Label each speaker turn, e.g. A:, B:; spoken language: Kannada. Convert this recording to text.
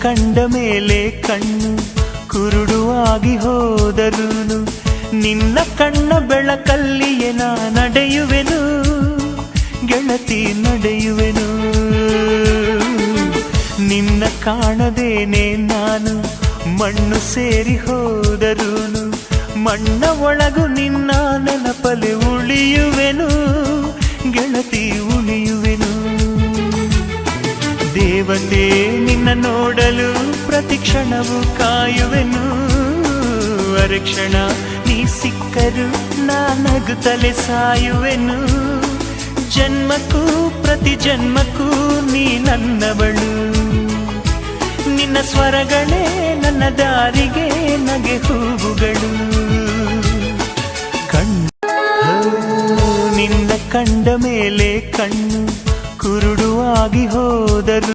A: ಕಂಡ ಮೇಲೆ ಕಣ್ಣು ಕುರುಡುವಾಗಿ ಹೋದರೂನು ನಿನ್ನ ಕಣ್ಣ ಬೆಳಕಲ್ಲಿಯೇ ನಾ ನಡೆಯುವೆನು ಗೆಳತಿ ನಡೆಯುವೆನು. ನಿನ್ನ ಕಾಣದೇನೆ ನಾನು ಮಣ್ಣು ಸೇರಿ ಹೋದರೂನು ಮಣ್ಣ ಒಳಗು ನಿನ್ನ ನೆನಪಲೆ ಉಳಿಯುವೆನು ಗೆಳತಿ ಉಳಿಯುವೆನು. ದೇವತೆ ನಿನ್ನ ನೋಡಲು ಪ್ರತಿಕ್ಷಣವು ಕಾಯುವೆನು. ಅರಕ್ಷಣ ನೀ ಸಿಕ್ಕರು ನಾನಗುತ್ತಲೆ ಸಾಯುವೆನು. ಜನ್ಮಕ್ಕೂ ಪ್ರತಿ ಜನ್ಮಕ್ಕೂ ನೀ ನನ್ನವಳು. ನಿನ್ನ ಸ್ವರಗಳೇ ನನ್ನ ದಾರಿಗೆ ನಗೆ ಹೂವುಗಳು. ನಿನ್ನ ಕಂಡ ಮೇಲೆ ಕಣ್ಣು ಕುರುಡುವಾಗಿ ಹೋದರು